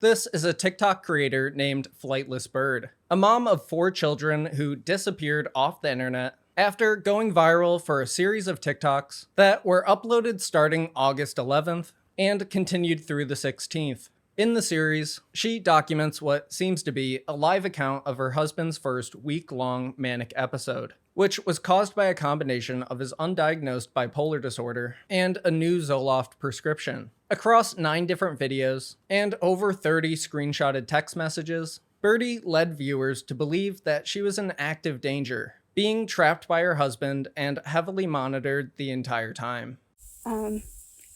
This is a TikTok creator named Flightless Bird, a mom of 4 children who disappeared off the internet after going viral for a series of TikToks that were uploaded starting August 11th and continued through the 16th. In the series, she documents what seems to be a live account of her husband's first week-long manic episode, which was caused by a combination of his undiagnosed bipolar disorder and a new Zoloft prescription. Across 9 different videos and over 30 screenshotted text messages, Birdie led viewers to believe that she was in active danger, being trapped by her husband and heavily monitored the entire time. I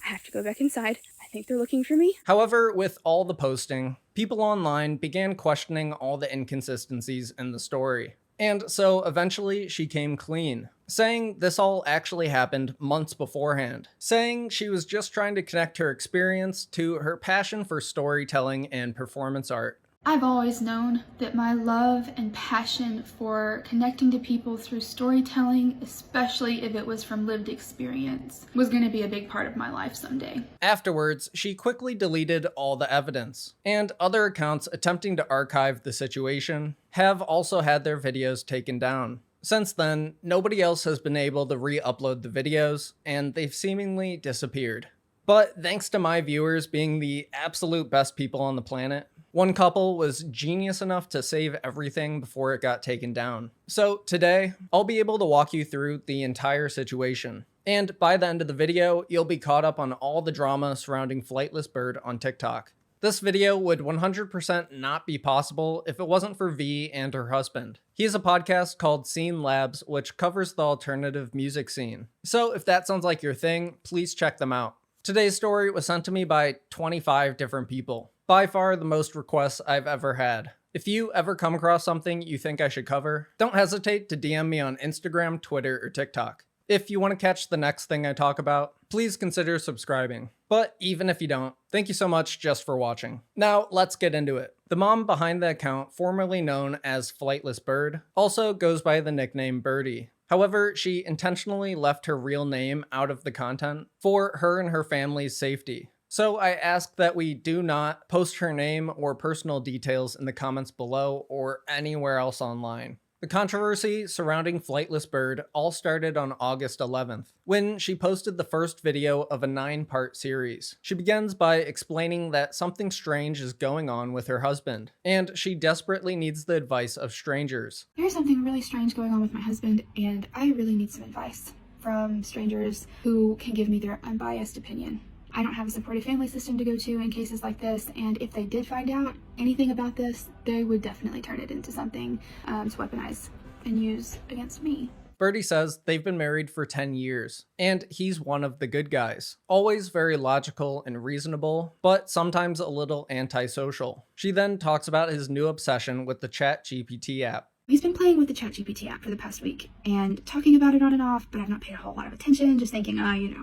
have to go back inside. I think they're looking for me. However, with all the posting, people online began questioning all the inconsistencies in the story. And so eventually she came clean, saying this all actually happened months beforehand, saying she was just trying to connect her experience to her passion for storytelling and performance art. I've always known that my love and passion for connecting to people through storytelling, especially if it was from lived experience, was going to be a big part of my life someday. Afterwards, she quickly deleted all the evidence, and other accounts attempting to archive the situation have also had their videos taken down. Since then, nobody else has been able to re-upload the videos, and they've seemingly disappeared. But thanks to my viewers being the absolute best people on the planet, one couple was genius enough to save everything before it got taken down. So today, I'll be able to walk you through the entire situation. And by the end of the video, you'll be caught up on all the drama surrounding Flightless Bird on TikTok. This video would 100% not be possible if it wasn't for V and her husband. He has a podcast called Scene Labs, which covers the alternative music scene. So if that sounds like your thing, please check them out. Today's story was sent to me by 25 different people. By far the most requests I've ever had. If you ever come across something you think I should cover, don't hesitate to DM me on Instagram, Twitter, or TikTok. If you want to catch the next thing I talk about, please consider subscribing. But even if you don't, thank you so much just for watching. Now let's get into it. The mom behind the account, formerly known as Flightless Bird, also goes by the nickname Birdie. However, she intentionally left her real name out of the content for her and her family's safety. So I ask that we do not post her name or personal details in the comments below or anywhere else online. The controversy surrounding Flightless Bird all started on August 11th, when she posted the first video of a 9-part series. She begins by explaining that something strange is going on with her husband, and she desperately needs the advice of strangers. There's something really strange going on with my husband, and I really need some advice from strangers who can give me their unbiased opinion. I don't have a supportive family system to go to in cases like this, and if they did find out anything about this, they would definitely turn it into something to weaponize and use against me. Birdie says they've been married for 10 years, and he's one of the good guys. Always very logical and reasonable, but sometimes a little antisocial. She then talks about his new obsession with the ChatGPT app. He's been playing with the ChatGPT app for the past week and talking about it on and off, but I've not paid a whole lot of attention, just thinking,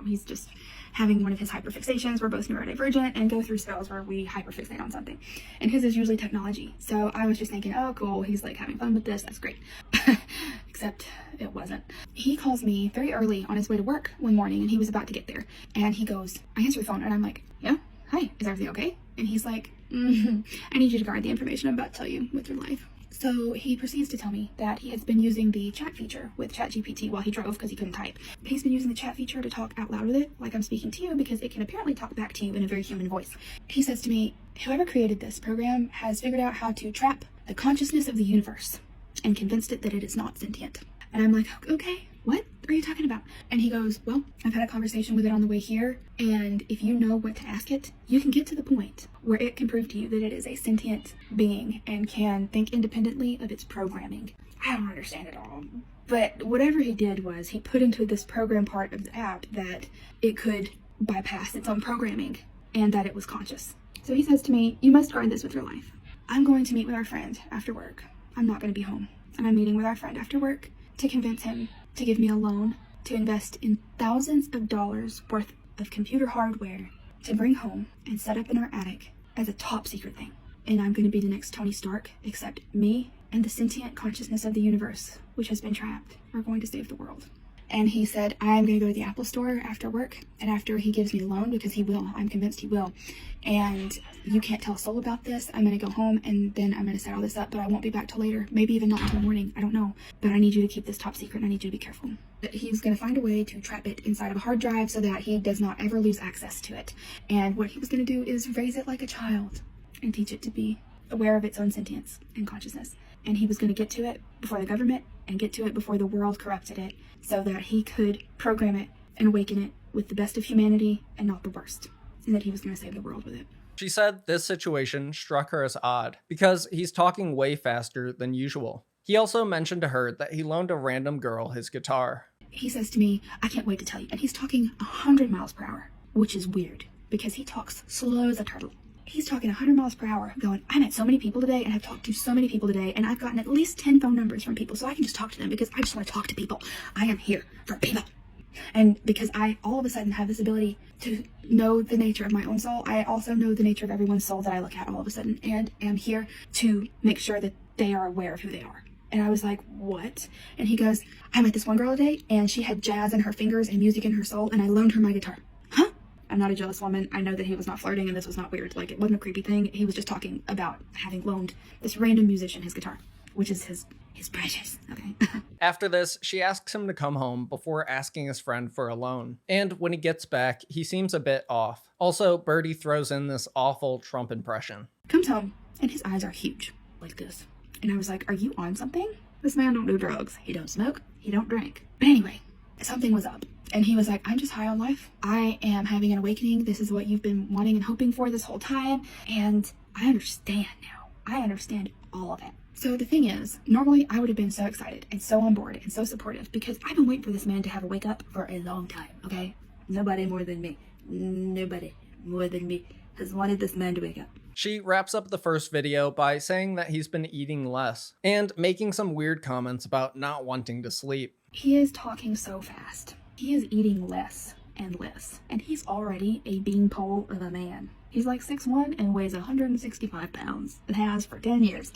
he's just having one of his hyperfixations. We're both neurodivergent and go through spells where we hyperfixate on something. And his is usually technology. So I was just thinking, oh, cool, he's like having fun with this. That's great. Except it wasn't. He calls me very early on his way to work one morning, and he was about to get there. And he goes, I answer the phone, and I'm like, yeah, hi, is everything okay? And he's like, I need you to guard the information I'm about to tell you with your life. So he proceeds to tell me that he has been using the chat feature with ChatGPT while he drove because he couldn't type. He's been using the chat feature to talk out loud with it, like I'm speaking to you, because it can apparently talk back to you in a very human voice. He says to me, whoever created this program has figured out how to trap the consciousness of the universe and convinced it that it is not sentient. And I'm like, okay, what are you talking about? And he goes, well, I've had a conversation with it on the way here, and if you know what to ask it, you can get to the point where it can prove to you that it is a sentient being and can think independently of its programming. I don't understand it all, but whatever he did was he put into this program part of the app that it could bypass its own programming and that it was conscious. So he says to me, you must guard this with your life. I'm going to meet with our friend after work. I'm not going to be home, and I'm meeting with our friend after work to convince him to give me a loan to invest in thousands of dollars worth of computer hardware to bring home and set up in our attic as a top secret thing. And I'm going to be the next Tony Stark, except me and the sentient consciousness of the universe, which has been trapped, are going to save the world. And he said, I'm going to go to the Apple store after work, and after he gives me the loan, because he will, I'm convinced he will, and you can't tell a soul about this. I'm going to go home, and then I'm going to set all this up, but I won't be back till later, maybe even not until morning, I don't know. But I need you to keep this top secret, and I need you to be careful. He's going to find a way to trap it inside of a hard drive so that he does not ever lose access to it. And what he was going to do is raise it like a child and teach it to be aware of its own sentience and consciousness. And he was going to get to it before the government and get to it before the world corrupted it, so that he could program it and awaken it with the best of humanity and not the worst, and that he was going to save the world with it. She said this situation struck her as odd because he's talking way faster than usual. He also mentioned to her that he loaned a random girl his guitar. He says to me, I can't wait to tell you. And he's talking 100 miles per hour, which is weird because he talks slow as a turtle. He's talking 100 miles per hour going, I met so many people today and I've talked to so many people today and I've gotten at least 10 phone numbers from people so I can just talk to them because I just want to talk to people. I am here for people. And because I all of a sudden have this ability to know the nature of my own soul, I also know the nature of everyone's soul that I look at all of a sudden, and am here to make sure that they are aware of who they are. And I was like, what? And he goes, I met this one girl today and she had jazz in her fingers and music in her soul and I loaned her my guitar. Huh? I'm not a jealous woman. I know that he was not flirting and this was not weird. Like, it wasn't a creepy thing. He was just talking about having loaned this random musician his guitar, which is his precious. Okay. After this, she asks him to come home before asking his friend for a loan. And when he gets back, he seems a bit off. Also, Birdie throws in this awful Trump impression. Comes home and his eyes are huge, like this. And I was like, are you on something? This man don't do drugs. He don't smoke. He don't drink. But anyway, something was up. And he was like, I'm just high on life. I am having an awakening. This is what you've been wanting and hoping for this whole time. And I understand now. I understand all of it. So the thing is, normally I would have been so excited and so on board and so supportive because I've been waiting for this man to have a wake up for a long time, okay? Nobody more than me. Nobody more than me has wanted this man to wake up. She wraps up the first video by saying that he's been eating less and making some weird comments about not wanting to sleep. He is talking so fast. He is eating less and less, and he's already a beanpole of a man. He's like 6'1" and weighs 165 pounds and has for 10 years.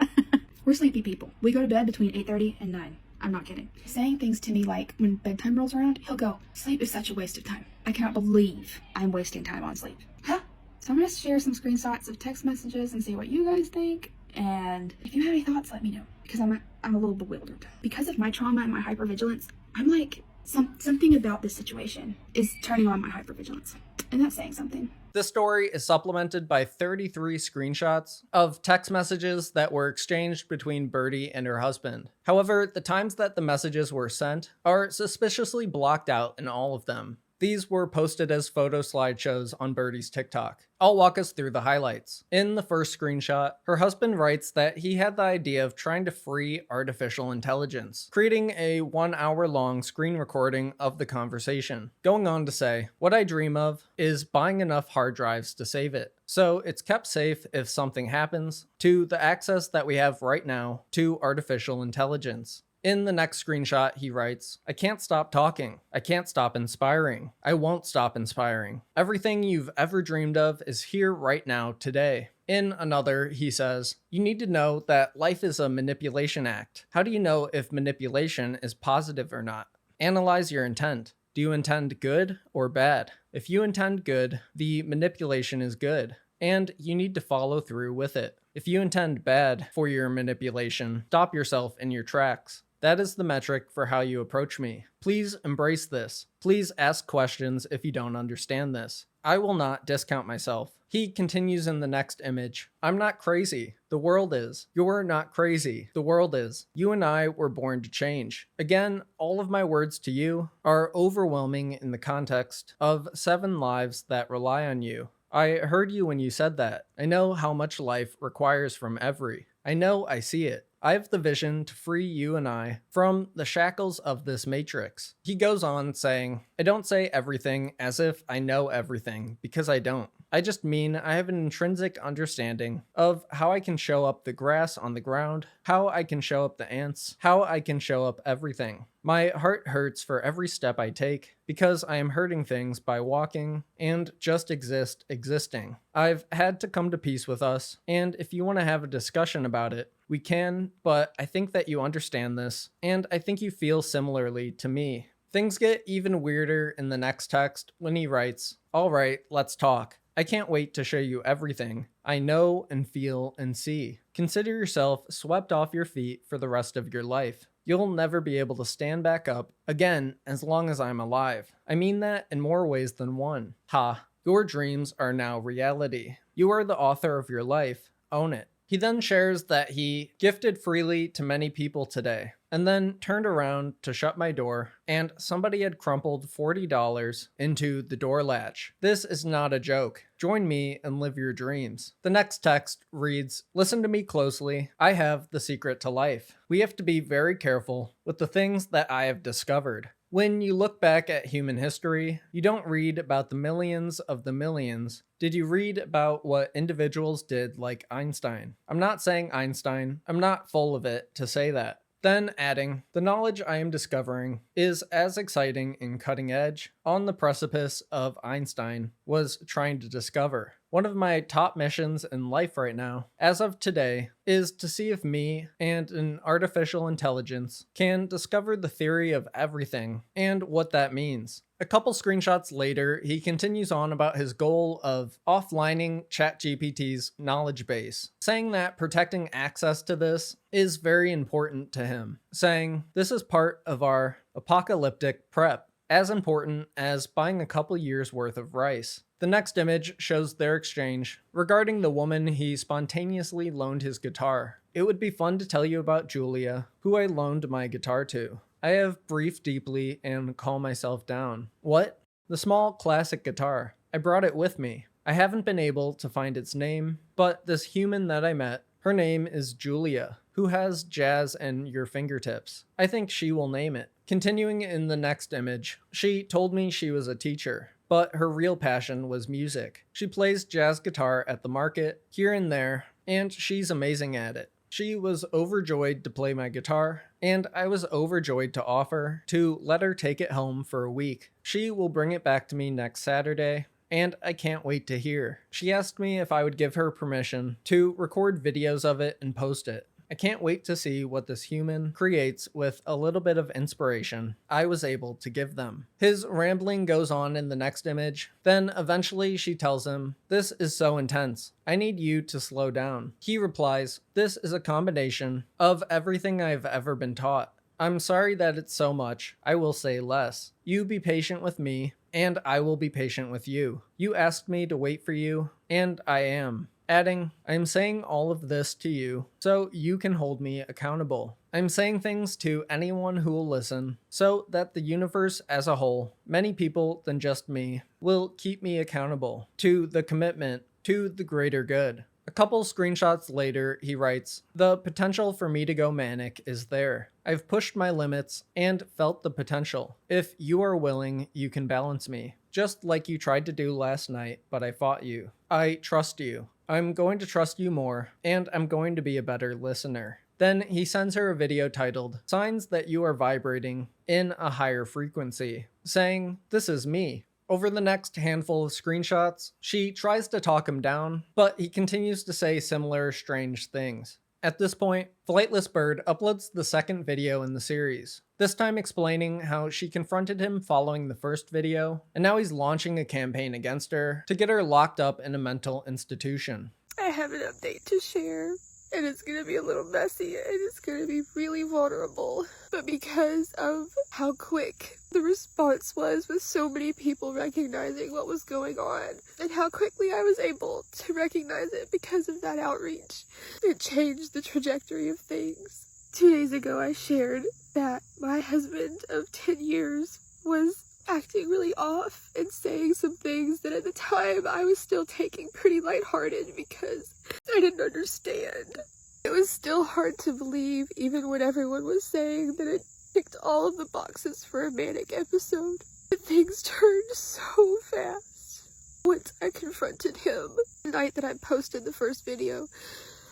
We're sleepy people. We go to bed between 8:30 and 9. I'm not kidding. Saying things to me like when bedtime rolls around, he'll go, sleep is such a waste of time. I cannot believe I'm wasting time on sleep. Huh? So I'm going to share some screenshots of text messages and see what you guys think. And if you have any thoughts, let me know. Because I'm a little bewildered. Because of my trauma and my hypervigilance, I'm like, something about this situation is turning on my hypervigilance. And that's saying something. This story is supplemented by 33 screenshots of text messages that were exchanged between Birdie and her husband. However, the times that the messages were sent are suspiciously blocked out in all of them. These were posted as photo slideshows on Birdie's TikTok. I'll walk us through the highlights. In the first screenshot, her husband writes that he had the idea of trying to free artificial intelligence, creating a 1 hour long screen recording of the conversation. Going on to say, what I dream of is buying enough hard drives to save it. So it's kept safe if something happens, to the access that we have right now to artificial intelligence. In the next screenshot, he writes, I can't stop talking. I can't stop inspiring. I won't stop inspiring. Everything you've ever dreamed of is here right now today. In another, he says, you need to know that life is a manipulation act. How do you know if manipulation is positive or not? Analyze your intent. Do you intend good or bad? If you intend good, the manipulation is good, and you need to follow through with it. If you intend bad for your manipulation, stop yourself in your tracks. That is the metric for how you approach me. Please embrace this. Please ask questions if you don't understand this. I will not discount myself. He continues in the next image. I'm not crazy. The world is. You're not crazy. The world is. You and I were born to change. Again, all of my words to you are overwhelming in the context of 7 lives that rely on you. I heard you when you said that. I know how much life requires from every. I know I see it. I have the vision to free you and I from the shackles of this matrix. He goes on saying, I don't say everything as if I know everything, because I don't. I just mean I have an intrinsic understanding of how I can show up the grass on the ground, how I can show up the ants, how I can show up everything. My heart hurts for every step I take because I am hurting things by walking and just existing. I've had to come to peace with us, and if you want to have a discussion about it, we can, but I think that you understand this, and I think you feel similarly to me. Things get even weirder in the next text when he writes, "Alright, let's talk. I can't wait to show you everything I know and feel and see. Consider yourself swept off your feet for the rest of your life. You'll never be able to stand back up again as long as I'm alive. I mean that in more ways than one. Ha, your dreams are now reality. You are the author of your life. Own it." He then shares that he gifted freely to many people today, and then turned around to shut my door, and somebody had crumpled $40 into the door latch. This is not a joke. Join me and live your dreams. The next text reads, "Listen to me closely. I have the secret to life. We have to be very careful with the things that I have discovered. When you look back at human history, you don't read about the millions of the millions. Did you read about what individuals did like Einstein? I'm not saying Einstein. I'm not full of it to say that." Then adding, "The knowledge I am discovering is as exciting and cutting edge, on the precipice of Einstein was trying to discover. One of my top missions in life right now, as of today, is to see if me and an artificial intelligence can discover the theory of everything and what that means." A couple screenshots later, he continues on about his goal of offlining ChatGPT's knowledge base, saying that protecting access to this is very important to him, saying, "This is part of our apocalyptic prep, as important as buying a couple years worth of rice." The next image shows their exchange regarding the woman he spontaneously loaned his guitar. "It would be fun to tell you about Julia, who I loaned my guitar to. I have breathed deeply and calmed myself down." What? The small classic guitar. I brought it with me. I haven't been able to find its name, but this human that I met, her name is Julia, who has jazz and your fingertips. I think she will name it. Continuing in the next image, she told me she was a teacher, but her real passion was music. She plays jazz guitar at the market, here and there, and she's amazing at it. She was overjoyed to play my guitar, and I was overjoyed to offer to let her take it home for a week. She will bring it back to me next Saturday, and I can't wait to hear. She asked me if I would give her permission to record videos of it and post it. I can't wait to see what this human creates with a little bit of inspiration I was able to give them. His rambling goes on in the next image. Then eventually she tells him, "This is so intense. I need you to slow down." He replies, "This is a combination of everything I've ever been taught. I'm sorry that it's so much. I will say less. You be patient with me, and I will be patient with you. You asked me to wait for you, and I am." Adding, "I am saying all of this to you so you can hold me accountable. I'm saying things to anyone who will listen so that the universe as a whole, many people than just me, will keep me accountable to the commitment to the greater good." A couple screenshots later, he writes, "The potential for me to go manic is there. I've pushed my limits and felt the potential. If you are willing, you can balance me. Just like you tried to do last night, but I fought you. I trust you. I'm going to trust you more, and I'm going to be a better listener." Then he sends her a video titled, "Signs that you are vibrating in a higher frequency," saying, "This is me." Over the next handful of screenshots, she tries to talk him down, but he continues to say similar strange things. At this point, Flightles Bird uploads the second video in the series, this time explaining how she confronted him following the first video, and now he's launching a campaign against her to get her locked up in a mental institution. "I have an update to share, and it's gonna be a little messy, and it's gonna be really vulnerable. But because of how quick the response was with so many people recognizing what was going on, and how quickly I was able to recognize it because of that outreach, it changed the trajectory of things. 2 days ago, I shared that my husband of 10 years was acting really off and saying some things that at the time I was still taking pretty lighthearted because I didn't understand. It was still hard to believe, even when everyone was saying that it ticked all of the boxes for a manic episode. But things turned so fast. Once I confronted him, the night that I posted the first video,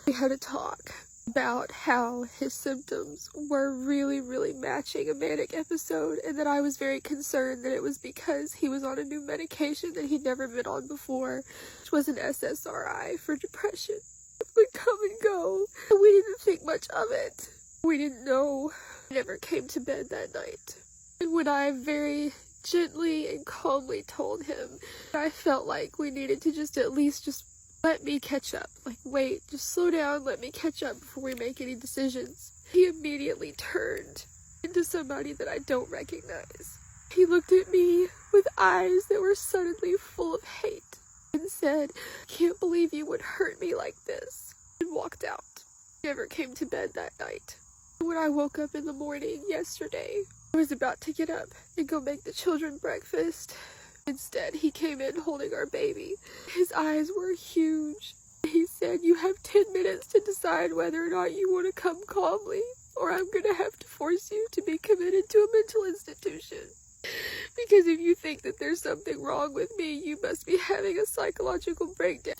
we had a talk about how his symptoms were really matching a manic episode, and that I was very concerned that it was because he was on a new medication that he'd never been on before, which was an SSRI for depression. It would come and go, and we didn't think much of it. We didn't know. I never came to bed that night. And when I very gently and calmly told him I felt like we needed to just at least just let me catch up. Like, wait, just slow down, let me catch up before we make any decisions. He immediately turned into somebody that I don't recognize. He looked at me with eyes that were suddenly full of hate and said, "Can't believe you would hurt me like this," and walked out. He never came to bed that night. When I woke up in the morning yesterday, I was about to get up and go make the children breakfast. Instead, he came in holding our baby. His eyes were huge. He said, "You have 10 minutes to decide whether or not you want to come calmly, or I'm going to have to force you to be committed to a mental institution. Because if you think that there's something wrong with me, you must be having a psychological breakdown,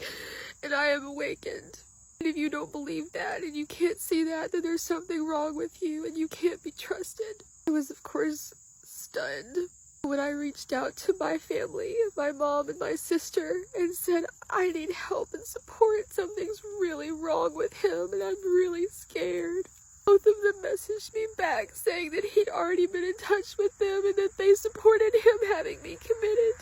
and I am awakened. And if you don't believe that, and you can't see that, then there's something wrong with you, and you can't be trusted." I was, of course, stunned when I reached out to my family, my mom and my sister, and said, "I need help and support. Something's really wrong with him, and I'm really scared." Both of them messaged me back saying that he'd already been in touch with them and that they supported him having me committed.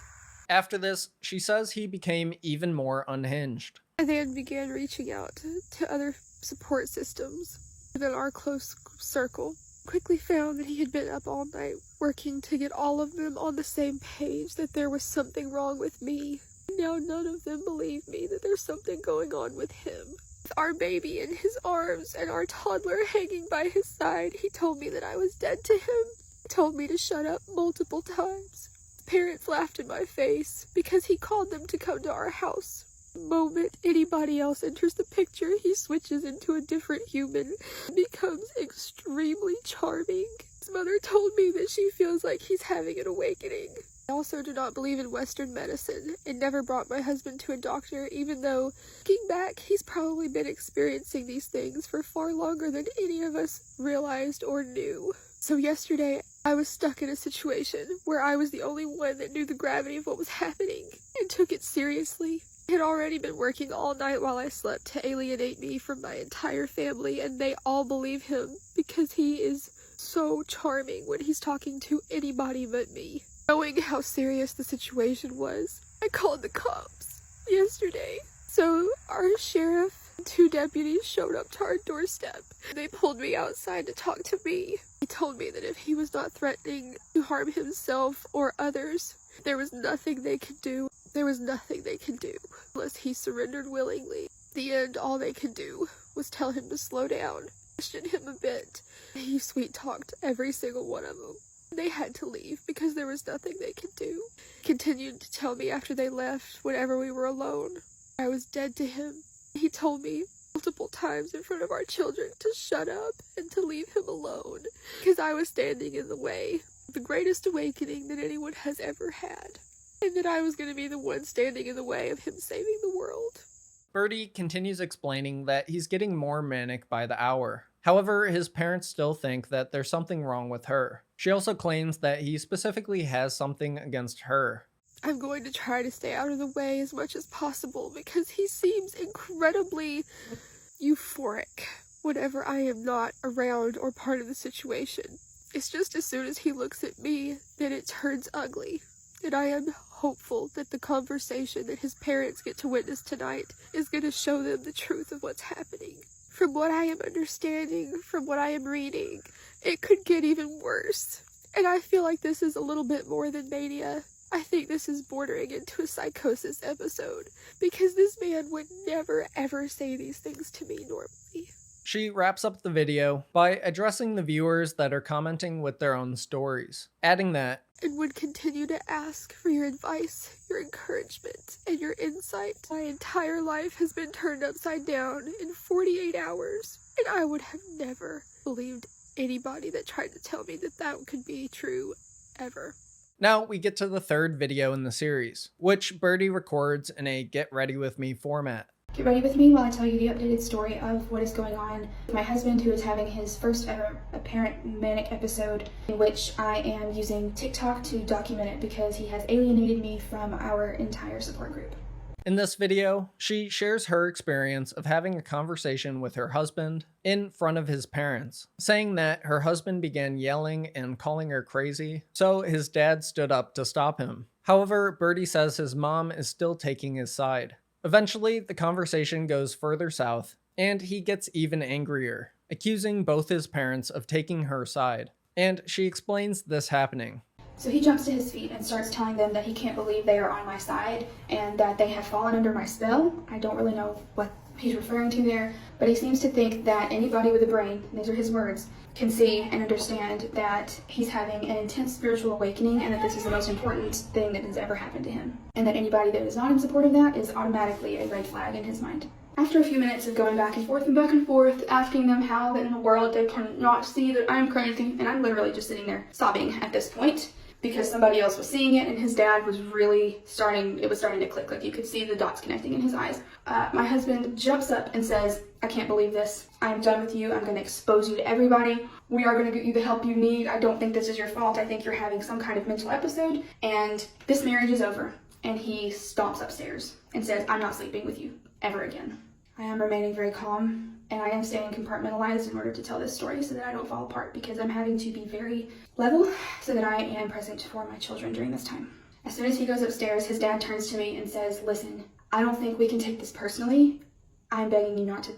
After this, she says he became even more unhinged. I then began reaching out to other support systems within our close circle. Quickly found that he had been up all night working to get all of them on the same page, that there was something wrong with me. Now none of them believe me that there's something going on with him. With our baby in his arms and our toddler hanging by his side, he told me that I was dead to him. He told me to shut up multiple times. His parents laughed in my face because he called them to come to our house. The moment anybody else enters the picture, he switches into a different human and becomes extremely charming. His mother told me that she feels like he's having an awakening. I also do not believe in Western medicine and never brought my husband to a doctor, even though, looking back, he's probably been experiencing these things for far longer than any of us realized or knew. So yesterday, I was stuck in a situation where I was the only one that knew the gravity of what was happening and took it seriously. He had already been working all night while I slept to alienate me from my entire family, and they all believe him because he is so charming when he's talking to anybody but me. Knowing how serious the situation was, I called the cops yesterday. So our sheriff and 2 deputies showed up to our doorstep. They pulled me outside to talk to me. He told me that if he was not threatening to harm himself or others, there was nothing they could do. There was nothing they could do unless he surrendered willingly. At the end, all they could do was tell him to slow down, question him a bit. He sweet-talked every single one of them. They had to leave because there was nothing they could do. He continued to tell me after they left, whenever we were alone, I was dead to him. He told me multiple times in front of our children to shut up and to leave him alone because I was standing in the way of the greatest awakening that anyone has ever had. And that I was going to be the one standing in the way of him saving the world. Birdie continues explaining that he's getting more manic by the hour. However, his parents still think that there's something wrong with her. She also claims that he specifically has something against her. I'm going to try to stay out of the way as much as possible because he seems incredibly euphoric whenever I am not around or part of the situation. It's just as soon as he looks at me, then it turns ugly. And I am hopeful that the conversation that his parents get to witness tonight is going to show them the truth of what's happening. From what I am understanding, from what I am reading, it could get even worse. And I feel like this is a little bit more than mania. I think this is bordering into a psychosis episode, because this man would never ever say these things to me normally. She wraps up the video by addressing the viewers that are commenting with their own stories, adding that, and would continue to ask for your advice, your encouragement, and your insight. My entire life has been turned upside down in 48 hours, and I would have never believed anybody that tried to tell me that that could be true, ever. Now we get to the third video in the series, which Birdie records in a get ready with me format. Get ready with me while I tell you the updated story of what is going on with my husband, who is having his first ever apparent manic episode, in which I am using TikTok to document it because he has alienated me from our entire support group. In this video, she shares her experience of having a conversation with her husband in front of his parents, saying that her husband began yelling and calling her crazy, so his dad stood up to stop him. However, Birdie says his mom is still taking his side. Eventually, the conversation goes further south, and he gets even angrier, accusing both his parents of taking her side. And she explains this happening. So he jumps to his feet and starts telling them that he can't believe they are on my side and that they have fallen under my spell. I don't really know what he's referring to there, but he seems to think that anybody with a brain, these are his words, can see and understand that he's having an intense spiritual awakening and that this is the most important thing that has ever happened to him. And that anybody that is not in support of that is automatically a red flag in his mind. After a few minutes of going back and forth, asking them how in the world they can not see that I'm crazy, and I'm literally just sitting there sobbing at this point, because somebody else was seeing it and his dad was really starting to click. Like you could see the dots connecting in his eyes. My husband jumps up and says, I can't believe this. I'm done with you. I'm going to expose you to everybody. We are going to get you the help you need. I don't think this is your fault. I think you're having some kind of mental episode and this marriage is over. And he stomps upstairs and says, I'm not sleeping with you ever again. I am remaining very calm and I am staying compartmentalized in order to tell this story so that I don't fall apart, because I'm having to be very level so that I am present for my children during this time. As soon as he goes upstairs, his dad turns to me and says, listen, I don't think we can take this personally. I'm begging you not to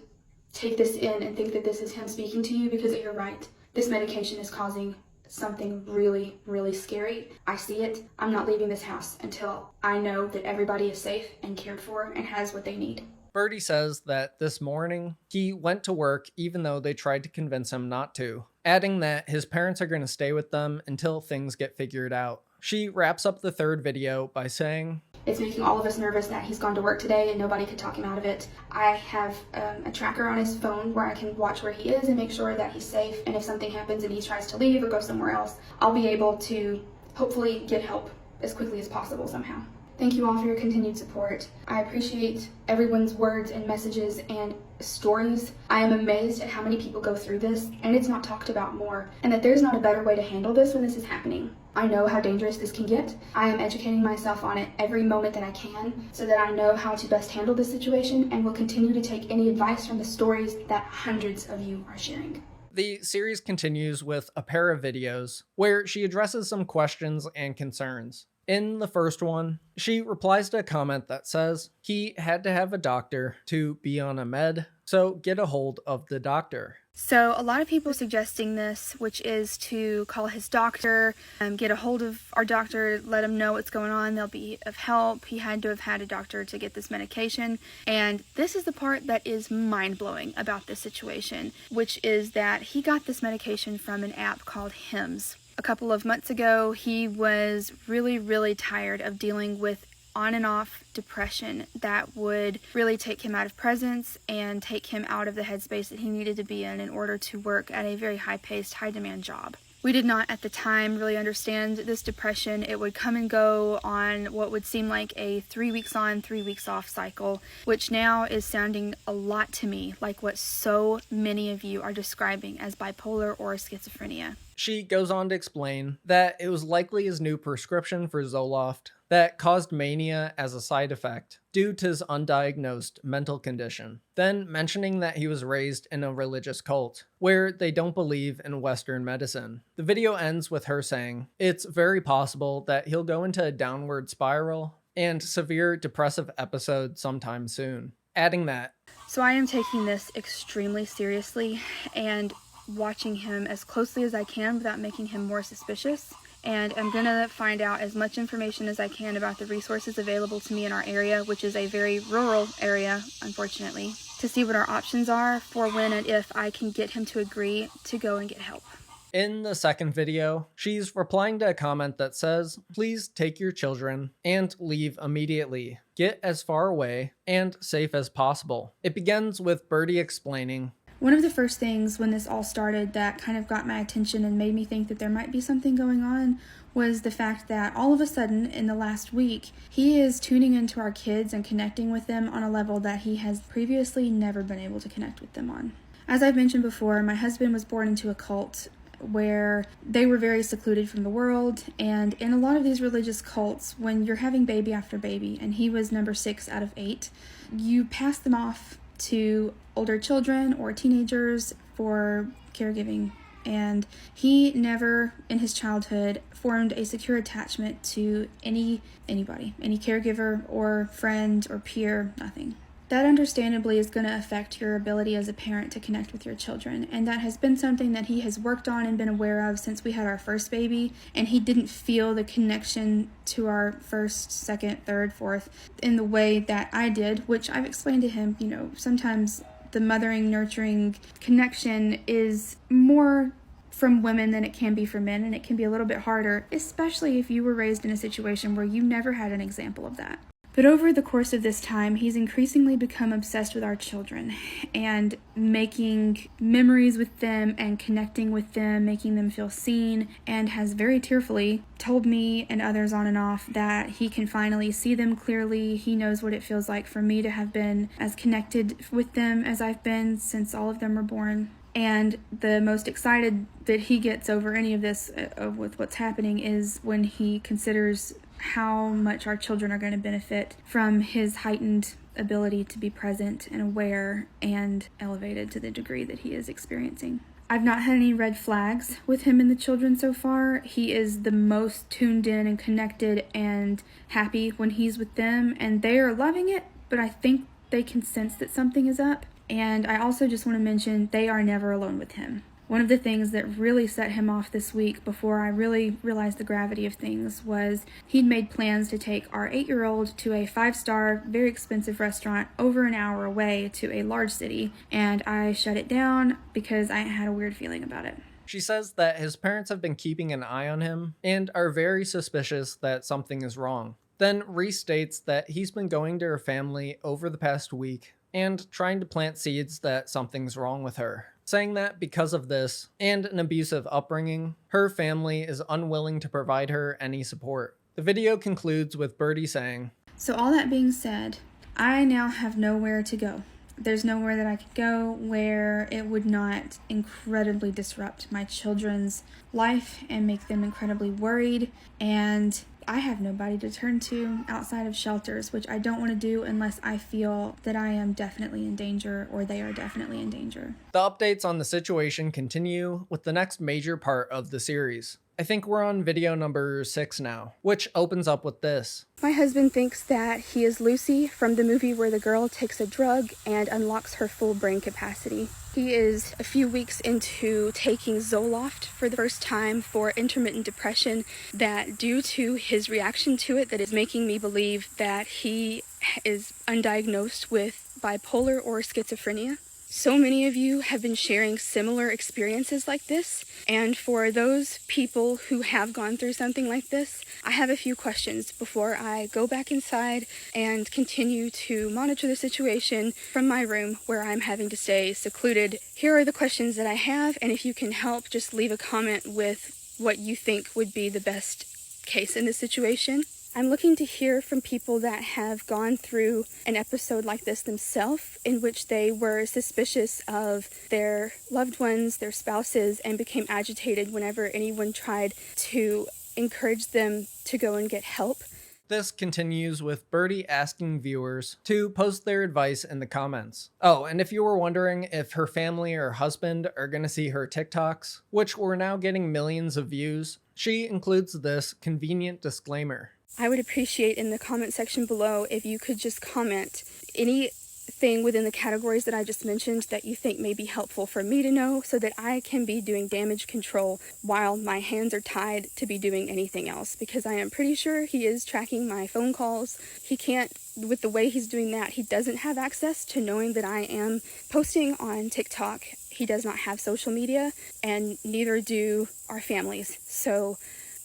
take this in and think that this is him speaking to you, because you're right. This medication is causing something really, really scary. I see it. I'm not leaving this house until I know that everybody is safe and cared for and has what they need. Birdie says that this morning, he went to work even though they tried to convince him not to, adding that his parents are going to stay with them until things get figured out. She wraps up the third video by saying, it's making all of us nervous that he's gone to work today and nobody could talk him out of it. I have a tracker on his phone where I can watch where he is and make sure that he's safe, and if something happens and he tries to leave or go somewhere else, I'll be able to hopefully get help as quickly as possible somehow. Thank you all for your continued support. I appreciate everyone's words and messages and stories. I am amazed at how many people go through this and it's not talked about more, and that there's not a better way to handle this when this is happening. I know how dangerous this can get. I am educating myself on it every moment that I can so that I know how to best handle this situation, and will continue to take any advice from the stories that hundreds of you are sharing. The series continues with a pair of videos where she addresses some questions and concerns. In the first one, she replies to a comment that says he had to have a doctor to be on a med, so get a hold of the doctor. So a lot of people are suggesting this, which is to call his doctor, get a hold of our doctor, let him know what's going on. They'll be of help. He had to have had a doctor to get this medication. And this is the part that is mind-blowing about this situation, which is that he got this medication from an app called Hims. A couple of months ago, he was really, really tired of dealing with on and off depression that would really take him out of presence and take him out of the headspace that he needed to be in order to work at a very high-paced, high-demand job. We did not at the time really understand this depression. It would come and go on what would seem like a 3 weeks on, 3 weeks off cycle, which now is sounding a lot to me like what so many of you are describing as bipolar or schizophrenia. She goes on to explain that it was likely his new prescription for Zoloft that caused mania as a side effect due to his undiagnosed mental condition, then mentioning that he was raised in a religious cult where they don't believe in Western medicine. The video ends with her saying it's very possible that he'll go into a downward spiral and severe depressive episode sometime soon, adding that, so I am taking this extremely seriously and watching him as closely as I can without making him more suspicious. And I'm going to find out as much information as I can about the resources available to me in our area, which is a very rural area, unfortunately, to see what our options are for when and if I can get him to agree to go and get help. In the second video, she's replying to a comment that says, please take your children and leave immediately. Get as far away and safe as possible. It begins with Birdie explaining, one of the first things when this all started that kind of got my attention and made me think that there might be something going on was the fact that all of a sudden in the last week, he is tuning into our kids and connecting with them on a level that he has previously never been able to connect with them on. As I've mentioned before, my husband was born into a cult where they were very secluded from the world. And in a lot of these religious cults, when you're having baby after baby, and he was number 6 out of 8, you pass them off to older children or teenagers for caregiving. And he never in his childhood formed a secure attachment to anybody, any caregiver or friend or peer, nothing. That understandably is going to affect your ability as a parent to connect with your children, and that has been something that he has worked on and been aware of since we had our first baby, and he didn't feel the connection to our first, second, third, fourth in the way that I did, which I've explained to him. Sometimes the mothering, nurturing connection is more from women than it can be for men, and it can be a little bit harder, especially if you were raised in a situation where you never had an example of that. But over the course of this time, he's increasingly become obsessed with our children and making memories with them and connecting with them, making them feel seen, and has very tearfully told me and others on and off that he can finally see them clearly. He knows what it feels like for me to have been as connected with them as I've been since all of them were born. And the most excited that he gets over any of this with what's happening is when he considers how much our children are going to benefit from his heightened ability to be present and aware and elevated to the degree that he is experiencing. I've not had any red flags with him and the children so far. He is the most tuned in and connected and happy when he's with them, and they are loving it, but I think they can sense that something is up. And I also just want to mention they are never alone with him. One of the things that really set him off this week before I really realized the gravity of things was he'd made plans to take our 8-year-old to a 5-star, very expensive restaurant over an hour away to a large city, and I shut it down because I had a weird feeling about it. She says that his parents have been keeping an eye on him and are very suspicious that something is wrong. Then restates that he's been going to her family over the past week and trying to plant seeds that something's wrong with her, saying that because of this and an abusive upbringing, her family is unwilling to provide her any support. The video concludes with Birdie saying, "So all that being said, I now have nowhere to go. There's nowhere that I could go where it would not incredibly disrupt my children's life and make them incredibly worried, and I have nobody to turn to outside of shelters, which I don't want to do unless I feel that I am definitely in danger or they are definitely in danger." The updates on the situation continue with the next major part of the series. I think we're on video number 6 now, which opens up with this. My husband thinks that he is Lucy from the movie where the girl takes a drug and unlocks her full brain capacity. He is a few weeks into taking Zoloft for the first time for intermittent depression, that due to his reaction to it, that is making me believe that he is undiagnosed with bipolar or schizophrenia. So many of you have been sharing similar experiences like this, and for those people who have gone through something like this, I have a few questions before I go back inside and continue to monitor the situation from my room where I'm having to stay secluded. Here are the questions that I have, and if you can help, just leave a comment with what you think would be the best case in this situation. I'm looking to hear from people that have gone through an episode like this themselves, in which they were suspicious of their loved ones, their spouses, and became agitated whenever anyone tried to encourage them to go and get help. This continues with Birdie asking viewers to post their advice in the comments. Oh, and if you were wondering if her family or husband are gonna see her TikToks, which we're now getting millions of views, she includes this convenient disclaimer. I would appreciate in the comment section below if you could just comment anything within the categories that I just mentioned that you think may be helpful for me to know, so that I can be doing damage control while my hands are tied to be doing anything else, because I am pretty sure he is tracking my phone calls. He can't, with the way he's doing that, he doesn't have access to knowing that I am posting on TikTok. He does not have social media, and neither do our families. So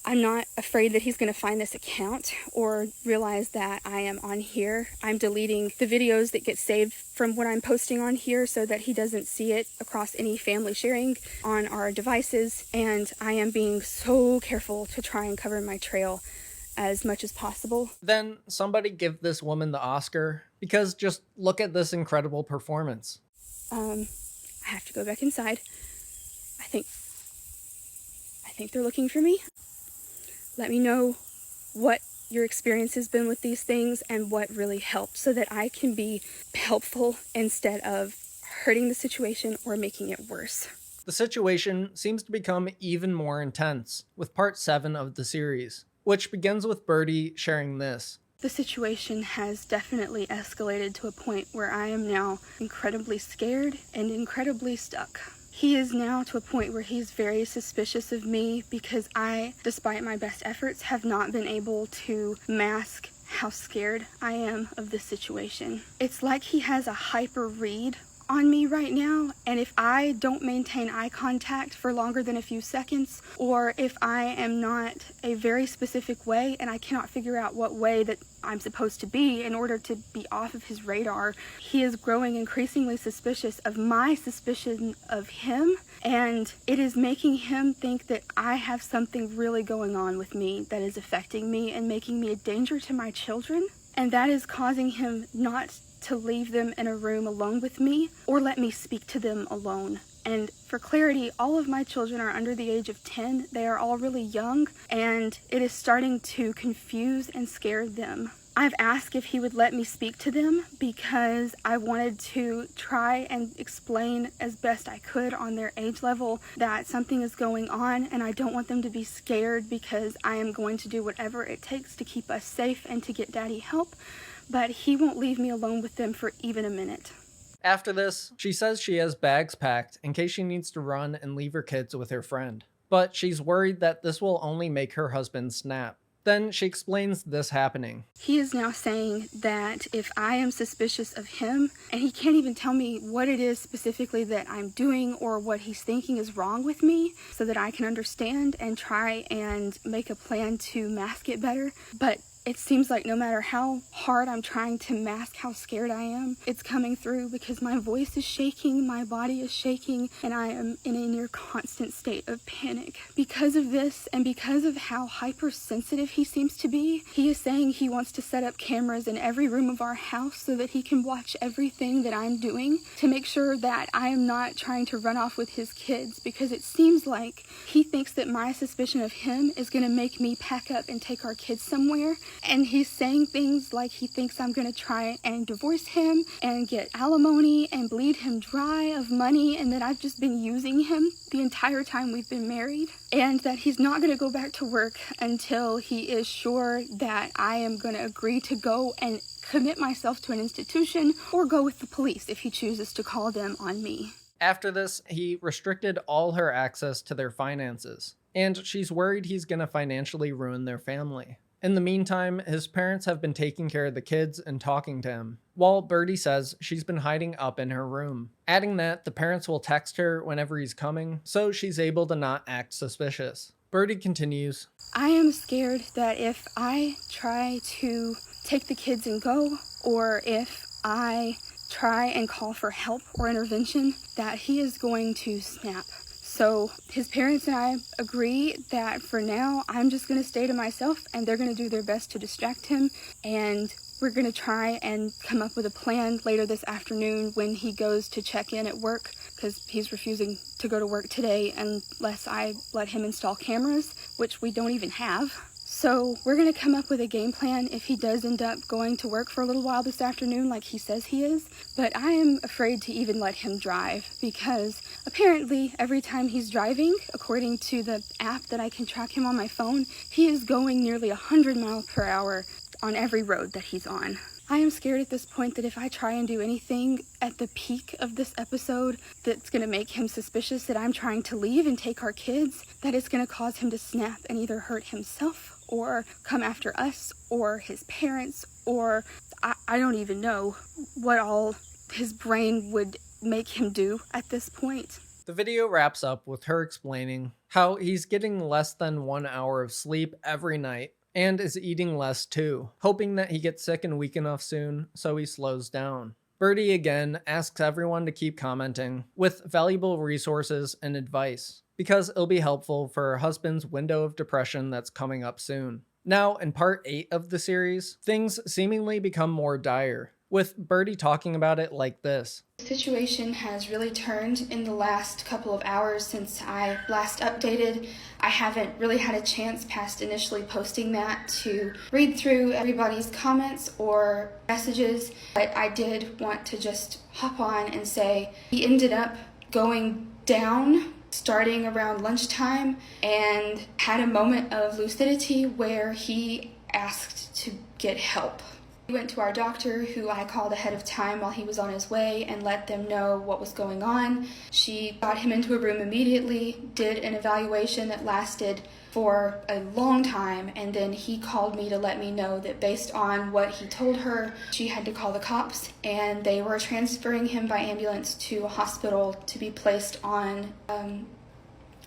I'm not afraid that he's going to find this account or realize that I am on here. I'm deleting the videos that get saved from what I'm posting on here so that he doesn't see it across any family sharing on our devices. And I am being so careful to try and cover my trail as much as possible. Then somebody give this woman the Oscar, because just look at this incredible performance. I have to go back inside. I think think they're looking for me. Let me know what your experience has been with these things and what really helped so that I can be helpful instead of hurting the situation or making it worse. The situation seems to become even more intense with part 7 of the series, which begins with Birdie sharing this. The situation has definitely escalated to a point where I am now incredibly scared and incredibly stuck. He is now to a point where he's very suspicious of me because I, despite my best efforts, have not been able to mask how scared I am of this situation. It's like he has a hyper read on me right now, and if I don't maintain eye contact for longer than a few seconds, or if I am not a very specific way and I cannot figure out what way that I'm supposed to be in order to be off of his radar, he is growing increasingly suspicious of my suspicion of him, and it is making him think that I have something really going on with me that is affecting me and making me a danger to my children, and that is causing him not to leave them in a room alone with me or let me speak to them alone. And for clarity, all of my children are under the age of 10. They are all really young, and it is starting to confuse and scare them. I've asked if he would let me speak to them because I wanted to try and explain as best I could on their age level that something is going on, and I don't want them to be scared because I am going to do whatever it takes to keep us safe and to get Daddy help. But he won't leave me alone with them for even a minute. After this, she says she has bags packed in case she needs to run and leave her kids with her friend. But she's worried that this will only make her husband snap. Then she explains this happening. He is now saying that if I am suspicious of him, and he can't even tell me what it is specifically that I'm doing or what he's thinking is wrong with me so that I can understand and try and make a plan to mask it better. But it seems like no matter how hard I'm trying to mask how scared I am, it's coming through because my voice is shaking, my body is shaking, and I am in a near constant state of panic. Because of this and because of how hypersensitive he seems to be, he is saying he wants to set up cameras in every room of our house so that he can watch everything that I'm doing to make sure that I am not trying to run off with his kids, because it seems like he thinks that my suspicion of him is going to make me pack up and take our kids somewhere. And he's saying things like he thinks I'm going to try and divorce him and get alimony and bleed him dry of money, and that I've just been using him the entire time we've been married, and that he's not going to go back to work until he is sure that I am going to agree to go and commit myself to an institution or go with the police if he chooses to call them on me. After this, he restricted all her access to their finances, and she's worried he's going to financially ruin their family. In the meantime, his parents have been taking care of the kids and talking to him, while Birdie says she's been hiding up in her room, adding that the parents will text her whenever he's coming, so she's able to not act suspicious. Birdie continues, I am scared that if I try to take the kids and go, or if I try and call for help or intervention, that he is going to snap. So his parents and I agree that for now, I'm just going to stay to myself, and they're going to do their best to distract him, and we're going to try and come up with a plan later this afternoon when he goes to check in at work, because he's refusing to go to work today unless I let him install cameras, which we don't even have. So we're going to come up with a game plan if he does end up going to work for a little while this afternoon like he says he is. But I am afraid to even let him drive because apparently every time he's driving, according to the app that I can track him on my phone, he is going nearly 100 miles per hour on every road that he's on. I am scared at this point that if I try and do anything at the peak of this episode that's going to make him suspicious that I'm trying to leave and take our kids, that it's going to cause him to snap and either hurt himself or come after us or his parents, or I don't even know what all his brain would make him do at this point. The video wraps up with her explaining how he's getting less than 1 hour of sleep every night and is eating less too, hoping that he gets sick and weak enough soon so he slows down. Birdie again asks everyone to keep commenting with valuable resources and advice, because it'll be helpful for her husband's window of depression that's coming up soon. Now, in part 8 of the series, things seemingly become more dire. with Birdie talking about it like this. The situation has really turned in the last couple of hours since I last updated. I haven't really had a chance past initially posting that to read through everybody's comments or messages, but I did want to just hop on and say he ended up going down starting around lunchtime and had a moment of lucidity where he asked to get help. We went to our doctor, who I called ahead of time while he was on his way, and let them know what was going on. She got him into a room immediately, did an evaluation that lasted for a long time, and then he called me to let me know that based on what he told her, she had to call the cops, and they were transferring him by ambulance to a hospital to be placed on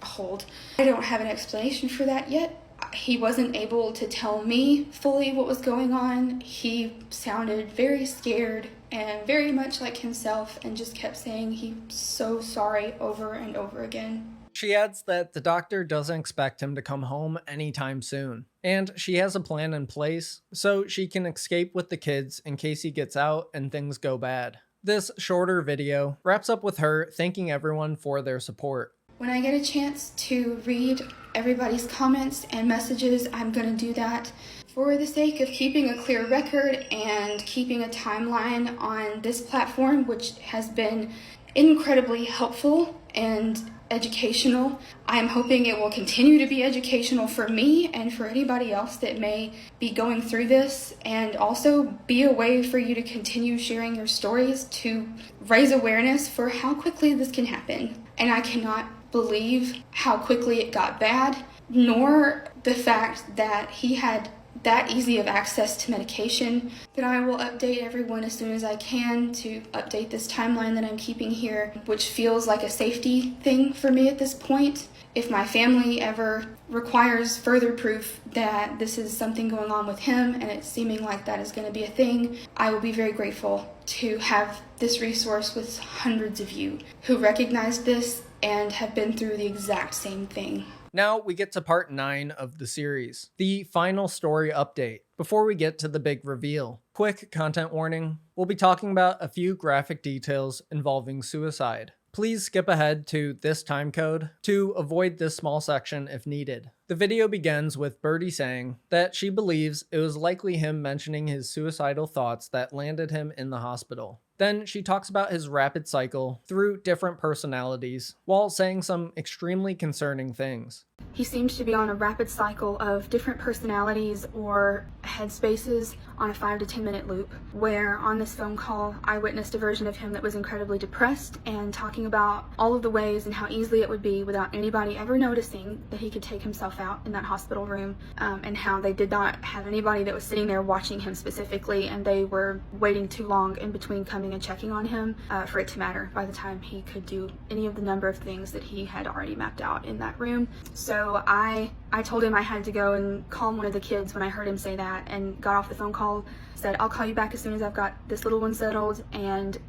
hold. I don't have an explanation for that yet. He wasn't able to tell me fully what was going on. He sounded very scared and very much like himself and just kept saying he's so sorry over and over again. She adds that the doctor doesn't expect him to come home anytime soon, and she has a plan in place so she can escape with the kids in case he gets out and things go bad. This shorter video wraps up with her thanking everyone for their support. When I get a chance to read everybody's comments and messages, I'm going to do that for the sake of keeping a clear record and keeping a timeline on this platform, which has been incredibly helpful and educational. I'm hoping it will continue to be educational for me and for anybody else that may be going through this, and also be a way for you to continue sharing your stories to raise awareness for how quickly this can happen. And I cannot believe how quickly it got bad, nor the fact that he had that easy of access to medication. But I will update everyone as soon as I can to update this timeline that I'm keeping here, which feels like a safety thing for me at this point. If my family ever requires further proof that this is something going on with him, and it's seeming like that is going to be a thing, I will be very grateful to have this resource with hundreds of you who recognize this and have been through the exact same thing. Now we get to part 9 of the series, the final story update. Before we get to the big reveal, quick content warning, we'll be talking about a few graphic details involving suicide. Please skip ahead to this time code to avoid this small section if needed. The video begins with Birdie saying that she believes it was likely him mentioning his suicidal thoughts that landed him in the hospital. Then she talks about his rapid cycle through different personalities while saying some extremely concerning things. He seems to be on a rapid cycle of different personalities or headspaces on a 5 to 10 minute loop, where on this phone call I witnessed a version of him that was incredibly depressed and talking about all of the ways and how easily it would be without anybody ever noticing that he could take himself out in that hospital room, and how they did not have anybody that was sitting there watching him specifically, and they were waiting too long in between coming and checking on him for it to matter by the time he could do any of the number of things that he had already mapped out in that room. So I told him I had to go and calm one of the kids when I heard him say that, and got off the phone call, said I'll call you back as soon as I've got this little one settled, and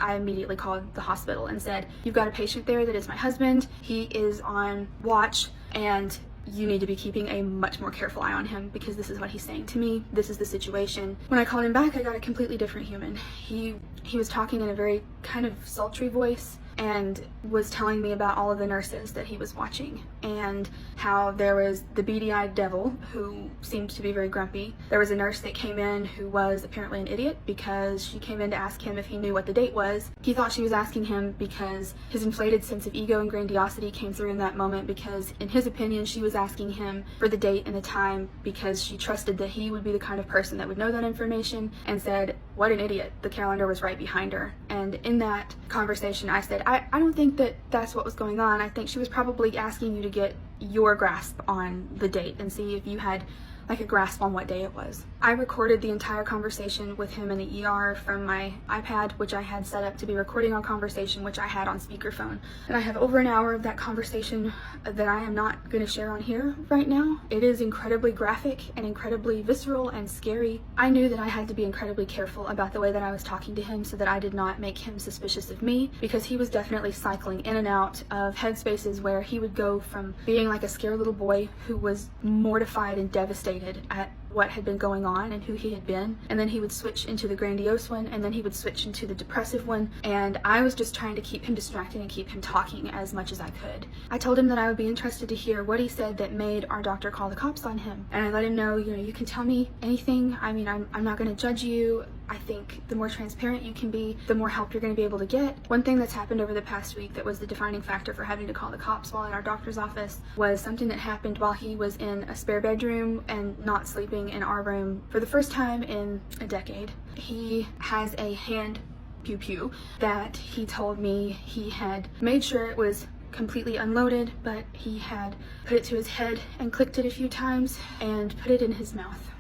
I immediately called the hospital and said, you've got a patient there that is my husband, he is on watch, and you need to be keeping a much more careful eye on him because this is what he's saying to me. This is the situation. When I called him back, I got a completely different human. He was talking in a very kind of sultry voice and was telling me about all of the nurses that he was watching, and how there was the beady-eyed devil who seemed to be very grumpy. There was a nurse that came in who was apparently an idiot because she came in to ask him if he knew what the date was. He thought she was asking him because his inflated sense of ego and grandiosity came through in that moment, because in his opinion she was asking him for the date and the time because she trusted that he would be the kind of person that would know that information, and said, what an idiot, the calendar was right behind her. And in that conversation I said, I don't think that that's what was going on. I think she was probably asking you to get your grasp on the date and see if you had like a grasp on what day it was. I recorded the entire conversation with him in the ER from my iPad, which I had set up to be recording our conversation, which I had on speakerphone. And I have over an hour of that conversation that I am not going to share on here right now. It is incredibly graphic and incredibly visceral and scary. I knew that I had to be incredibly careful about the way that I was talking to him so that I did not make him suspicious of me, because he was definitely cycling in and out of headspaces where he would go from being like a scared little boy who was mortified and devastated at what had been going on and who he had been, and then he would switch into the grandiose one, and then he would switch into the depressive one, and I was just trying to keep him distracted and keep him talking as much as I could. I told him that I would be interested to hear what he said that made our doctor call the cops on him, and I let him know, you can tell me anything. I mean, I'm not going to judge you. I think the more transparent you can be, the more help you're going to be able to get. One thing that's happened over the past week that was the defining factor for having to call the cops while in our doctor's office was something that happened while he was in a spare bedroom and not sleeping in our room for the first time in a decade. He has a hand pew-pew that he told me he had made sure it was completely unloaded, but he had put it to his head and clicked it a few times and put it in his mouth.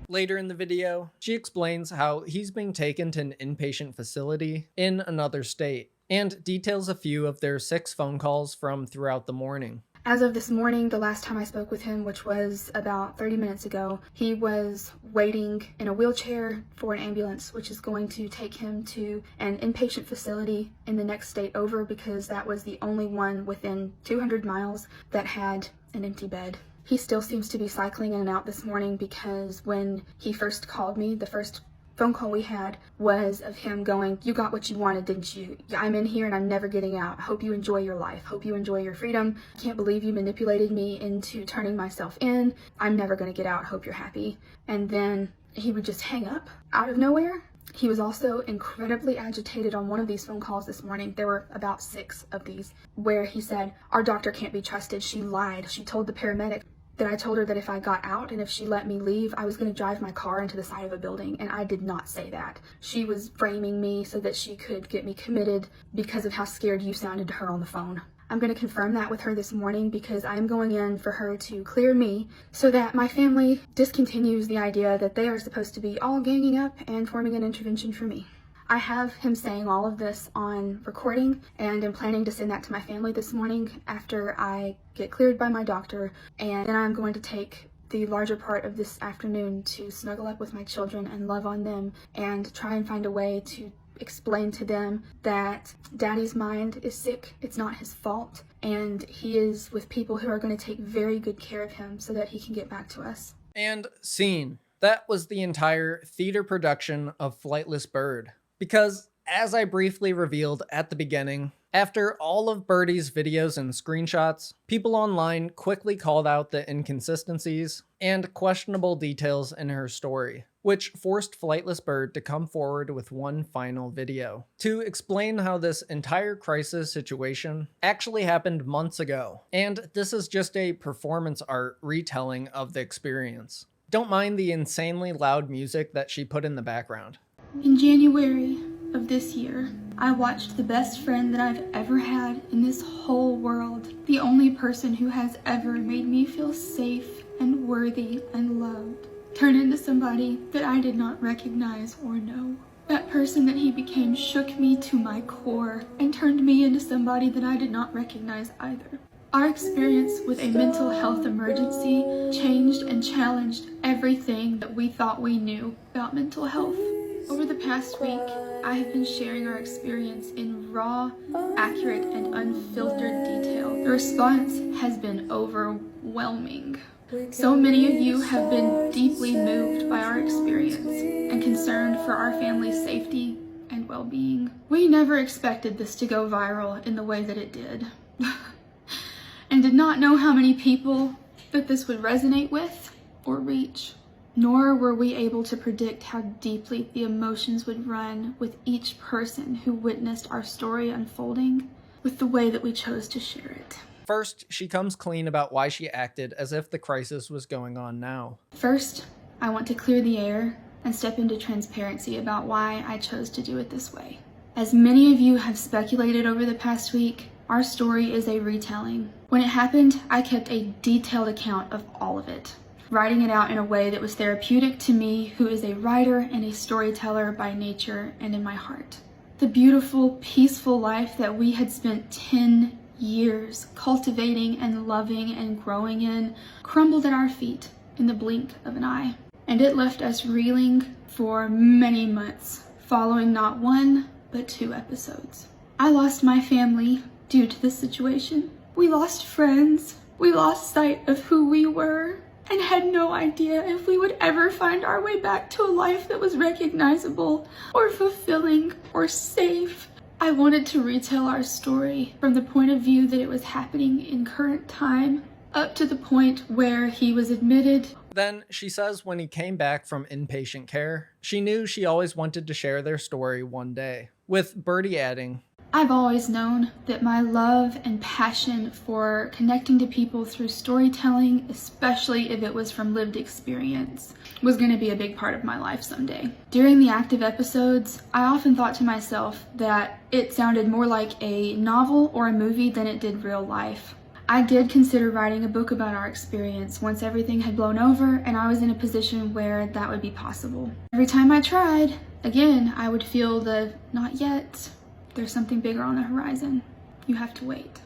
Later in the video, she explains how he's being taken to an inpatient facility in another state, and details a few of their 6 phone calls from throughout the morning. As of this morning, the last time I spoke with him, which was about 30 minutes ago, he was waiting in a wheelchair for an ambulance, which is going to take him to an inpatient facility in the next state over, because that was the only one within 200 miles that had an empty bed. He still seems to be cycling in and out this morning, because when he first called me, the first phone call we had was of him going, "You got what you wanted, didn't you? I'm in here and I'm never getting out. Hope you enjoy your life. Hope you enjoy your freedom. Can't believe you manipulated me into turning myself in. I'm never going to get out. Hope you're happy." And then he would just hang up out of nowhere. He was also incredibly agitated on one of these phone calls this morning. There were about 6 of these where he said, "Our doctor can't be trusted. She lied. She told the paramedic that I told her that if I got out and if she let me leave, I was going to drive my car into the side of a building, and I did not say that. She was framing me so that she could get me committed because of how scared you sounded to her on the phone." I'm going to confirm that with her this morning, because I'm going in for her to clear me so that my family discontinues the idea that they are supposed to be all ganging up and forming an intervention for me. I have him saying all of this on recording, and am planning to send that to my family this morning after I get cleared by my doctor, and then I'm going to take the larger part of this afternoon to snuggle up with my children and love on them and try and find a way to explain to them that Daddy's mind is sick, it's not his fault, and he is with people who are going to take very good care of him so that he can get back to us. And scene. That was the entire theater production of Flightless Bird. Because, as I briefly revealed at the beginning, after all of Birdie's videos and screenshots, people online quickly called out the inconsistencies and questionable details in her story, which forced Flightless Bird to come forward with one final video to explain how this entire crisis situation actually happened months ago, and this is just a performance art retelling of the experience. Don't mind the insanely loud music that she put in the background. In January of this year, I watched the best friend that I've ever had in this whole world, the only person who has ever made me feel safe and worthy and loved, turn into somebody that I did not recognize or know. That person that he became shook me to my core and turned me into somebody that I did not recognize either. Our experience with a mental health emergency changed and challenged everything that we thought we knew about mental health. Over the past week, I have been sharing our experience in raw, accurate, and unfiltered detail. The response has been overwhelming. So many of you have been deeply moved by our experience and concerned for our family's safety and well-being. We never expected this to go viral in the way that it did, and did not know how many people that this would resonate with or reach. Nor were we able to predict how deeply the emotions would run with each person who witnessed our story unfolding with the way that we chose to share it. First, she comes clean about why she acted as if the crisis was going on now. First, I want to clear the air and step into transparency about why I chose to do it this way. As many of you have speculated over the past week, our story is a retelling. When it happened, I kept a detailed account of all of it, writing it out in a way that was therapeutic to me, who is a writer and a storyteller by nature and in my heart. The beautiful, peaceful life that we had spent 10 years cultivating and loving and growing in crumbled at our feet in the blink of an eye. And it left us reeling for many months, following not 1, but 2 episodes. I lost my family due to this situation. We lost friends. We lost sight of who we were. and had no idea if we would ever find our way back to a life that was recognizable or fulfilling or safe. I wanted to retell our story from the point of view that it was happening in current time, up to the point where he was admitted. Then she says when he came back from inpatient care, she knew she always wanted to share their story one day, with Birdie adding, I've always known that my love and passion for connecting to people through storytelling, especially if it was from lived experience, was going to be a big part of my life someday. During the active episodes, I often thought to myself that it sounded more like a novel or a movie than it did real life. I did consider writing a book about our experience once everything had blown over and I was in a position where that would be possible. Every time I tried, again, I would feel the not yet. There's something bigger on the horizon. You have to wait.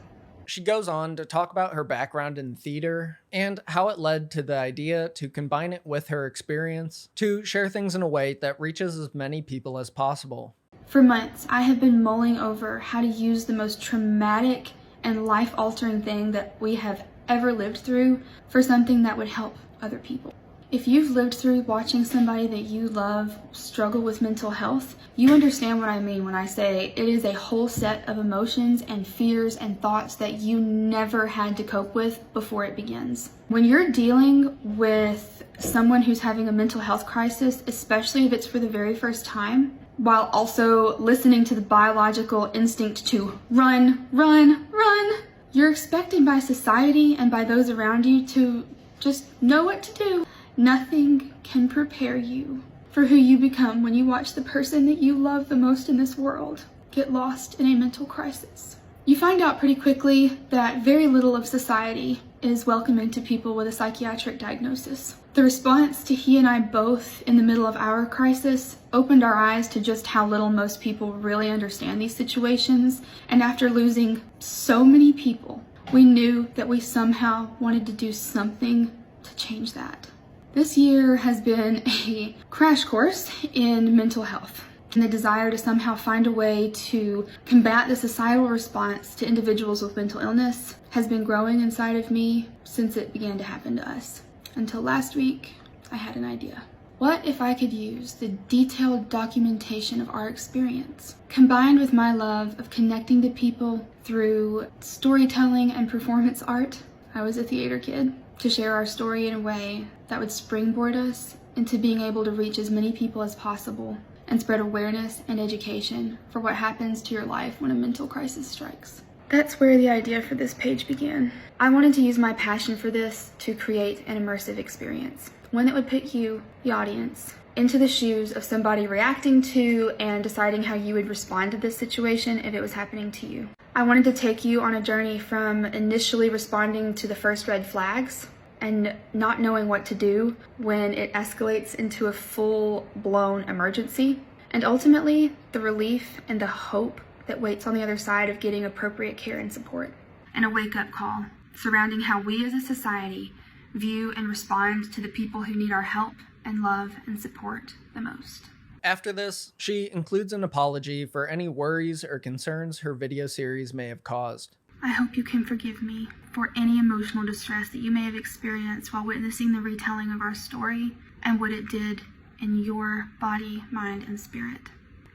She goes on to talk about her background in theater and how it led to the idea to combine it with her experience to share things in a way that reaches as many people as possible. For months, I have been mulling over how to use the most traumatic and life-altering thing that we have ever lived through for something that would help other people. If you've lived through watching somebody that you love struggle with mental health, you understand what I mean when I say it is a whole set of emotions and fears and thoughts that you never had to cope with before it begins. When you're dealing with someone who's having a mental health crisis, especially if it's for the very first time, while also listening to the biological instinct to run, run, run, you're expected by society and by those around you to just know what to do. Nothing can prepare you for who you become when you watch the person that you love the most in this world get lost in a mental crisis. You find out pretty quickly that very little of society is welcoming to people with a psychiatric diagnosis. The response to he and I both in the middle of our crisis opened our eyes to just how little most people really understand these situations, and after losing so many people, we knew that we somehow wanted to do something to change that. This year has been a crash course in mental health, and the desire to somehow find a way to combat the societal response to individuals with mental illness has been growing inside of me since it began to happen to us. Until last week, I had an idea. What if I could use the detailed documentation of our experience, combined with my love of connecting to people through storytelling and performance art? I was a theater kid. To share our story in a way that would springboard us into being able to reach as many people as possible and spread awareness and education for what happens to your life when a mental crisis strikes. That's where the idea for this page began. I wanted to use my passion for this to create an immersive experience, one that would put you, the audience, into the shoes of somebody reacting to and deciding how you would respond to this situation if it was happening to you. I wanted to take you on a journey from initially responding to the first red flags and not knowing what to do when it escalates into a full-blown emergency, and ultimately the relief and the hope that waits on the other side of getting appropriate care and support. And a wake-up call surrounding how we as a society view and respond to the people who need our help and love and support the most. After this, she includes an apology for any worries or concerns her video series may have caused. I hope you can forgive me for any emotional distress that you may have experienced while witnessing the retelling of our story and what it did in your body, mind, and spirit.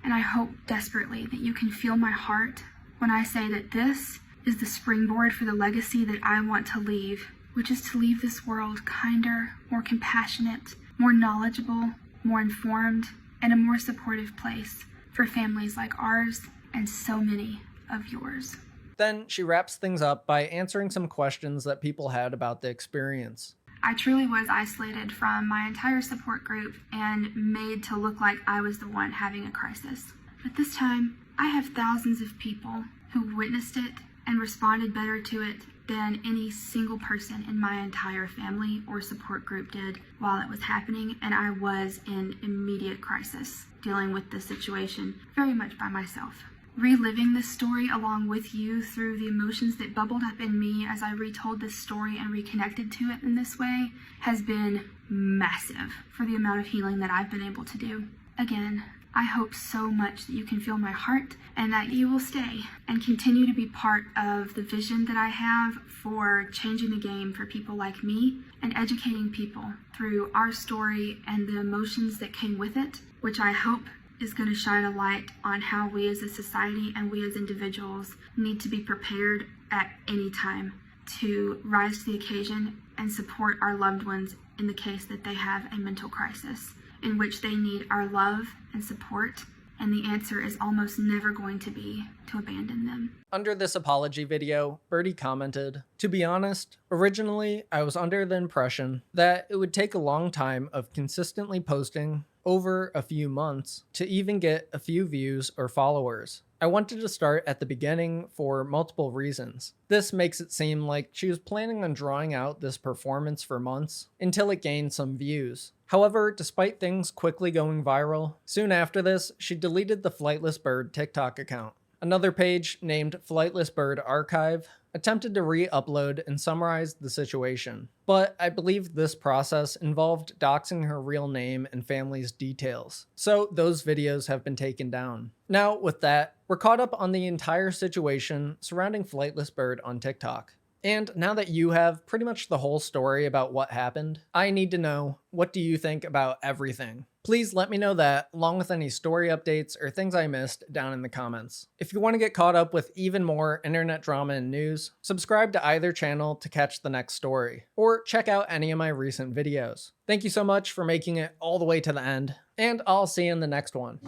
And I hope desperately that you can feel my heart when I say that this is the springboard for the legacy that I want to leave, which is to leave this world kinder, more compassionate, more knowledgeable, more informed, and a more supportive place for families like ours and so many of yours. Then she wraps things up by answering some questions that people had about the experience. I truly was isolated from my entire support group and made to look like I was the one having a crisis. But this time, I have thousands of people who witnessed it and responded better to it than any single person in my entire family or support group did while it was happening, and I was in immediate crisis, dealing with this situation very much by myself. Reliving this story along with you through the emotions that bubbled up in me as I retold this story and reconnected to it in this way has been massive for the amount of healing that I've been able to do. Again, I hope so much that you can feel my heart and that you will stay and continue to be part of the vision that I have for changing the game for people like me and educating people through our story and the emotions that came with it, which I hope is going to shine a light on how we as a society and we as individuals need to be prepared at any time to rise to the occasion and support our loved ones in the case that they have a mental crisis in which they need our love and support, and the answer is almost never going to be to abandon them. Under this apology video, Birdie commented, "To be honest, originally I was under the impression that it would take a long time of consistently posting over a few months to even get a few views or followers. I wanted to start at the beginning for multiple reasons. This makes it seem like she was planning on drawing out this performance for months until it gained some views. However, despite things quickly going viral, soon after this, she deleted the Flightless Bird TikTok account. Another page named Flightless Bird Archive attempted to re-upload and summarize the situation, but I believe this process involved doxing her real name and family's details, so those videos have been taken down. Now, with that, we're caught up on the entire situation surrounding Flightless Bird on TikTok. And now that you have pretty much the whole story about what happened, I need to know, what do you think about everything? Please let me know that, along with any story updates or things I missed down in the comments. If you want to get caught up with even more internet drama and news, subscribe to either channel to catch the next story, or check out any of my recent videos. Thank you so much for making it all the way to the end, and I'll see you in the next one.